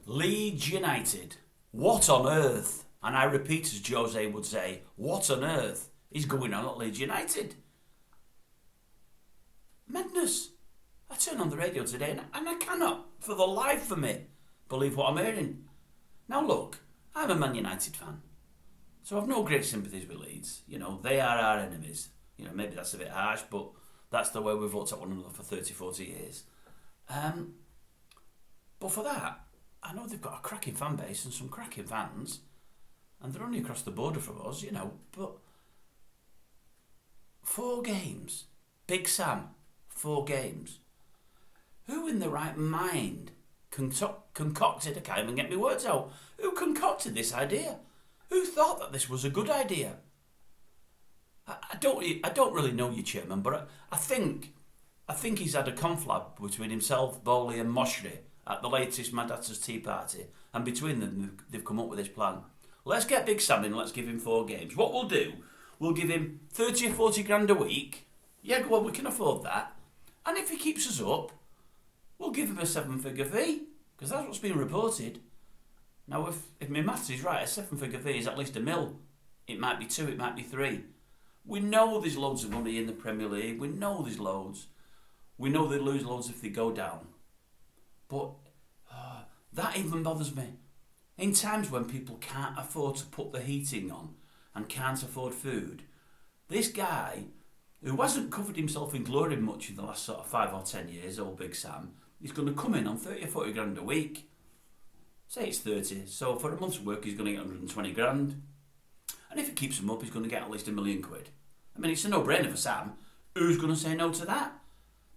Leeds United. What on earth? And I repeat, as Jose would say, what on earth is going on at Leeds United? Madness. I turn on the radio today and I cannot, for the life of me, believe what I'm hearing. Now look, I'm a Man United fan, so I've no great sympathies with Leeds. You know, they are our enemies. You know, maybe that's a bit harsh, but that's the way we've looked at one another for 30, 40 years. But for that, I know they've got a cracking fan base and some cracking fans, and they're only across the border from us, you know, but 4 games. Big Sam, 4 games. Who in the right mind concocted, I can't even get my words out, who concocted this idea? Who thought that this was a good idea? I don't really know you, Chairman, but I think he's had a conflab between himself, Bowley and Moshri at the latest Mad Hatter's Tea Party, and between them they've come up with this plan. Let's get Big Sam in, let's give him 4 games. What we'll do, we'll give him 30 or 40 grand a week. Yeah, well, we can afford that. And if he keeps us up, we'll give him a 7-figure fee, because that's what's been reported. Now, if my maths is right, a 7-figure fee is at least £1 million. It might be 2, it might be 3. We know there's loads of money in the Premier League. We know there's loads. We know they lose loads if they go down. But that even bothers me. In times when people can't afford to put the heating on and can't afford food, this guy, who hasn't covered himself in glory much in the last sort of 5 or 10 years, old Big Sam, he's going to come in on 30 or 40 grand a week. Say it's 30, so for a month's work he's going to get 120 grand. And if he keeps him up, he's going to get at least £1 million. I mean, it's a no-brainer for Sam. Who's going to say no to that?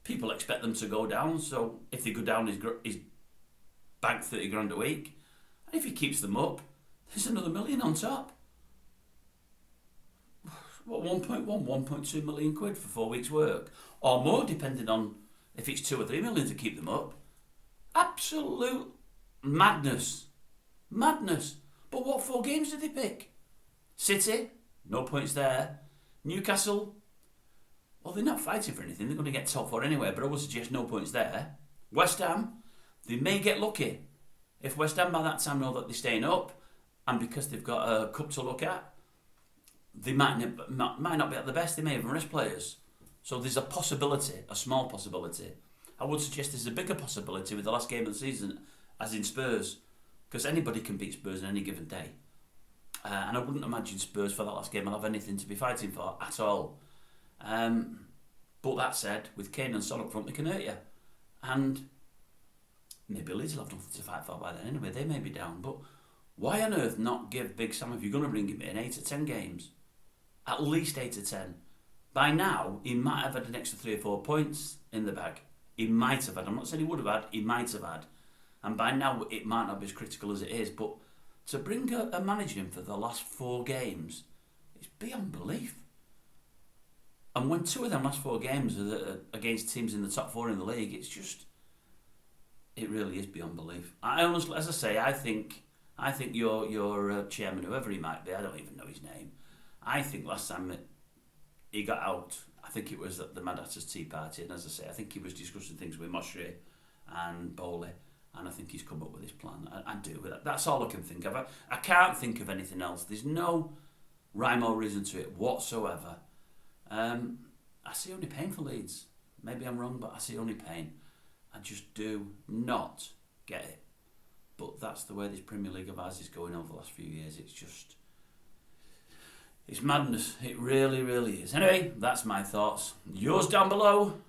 People expect them to go down, so if they go down, he's banked 30 grand a week. And if he keeps them up, there's another £1 million on top. What, 1.2 million quid for 4 weeks' work? Or more, depending on if it's 2 or 3 million to keep them up. Absolute madness. Madness. But what 4 games did they pick? City, no points there. Newcastle, well, they're not fighting for anything. They're going to get top 4 anyway, but I would suggest no points there. West Ham, they may get lucky. If West Ham by that time know that they're staying up, and because they've got a cup to look at, they might not be at the best. They may even rest players. So there's a possibility, a small possibility. I would suggest there's a bigger possibility with the last game of the season, as in Spurs, because anybody can beat Spurs on any given day. And I wouldn't imagine Spurs for that last game will have anything to be fighting for at all. But that said, with Kane and Son up front, they can hurt you. And maybe Leeds will have nothing to fight for by then anyway. They may be down. But why on earth not give Big Sam, if you're going to bring him in, 8 or 10 games? At least 8 or 10. By now, he might have had an extra 3 or 4 points in the bag. He might have had. I'm not saying he would have had. He might have had. And by now, it might not be as critical as it is. But to bring a manager in for the last 4 games, it's beyond belief. And when 2 of them last 4 games are against teams in the top 4 in the league, it's just, it really is beyond belief. I honestly, as I say, I think your chairman, whoever he might be, I don't even know his name, I think last time he got out, I think it was at the Mad Hatter's Tea Party, and as I say, I think he was discussing things with Moshri and Bowley. And I think he's come up with this plan. I do. That's all I can think of. I can't think of anything else. There's no rhyme or reason to it whatsoever. I see only pain for Leeds. Maybe I'm wrong, but I see only pain. I just do not get it. But that's the way this Premier League of ours is going over the last few years. It's madness. It really, really is. Anyway, that's my thoughts. Yours down below.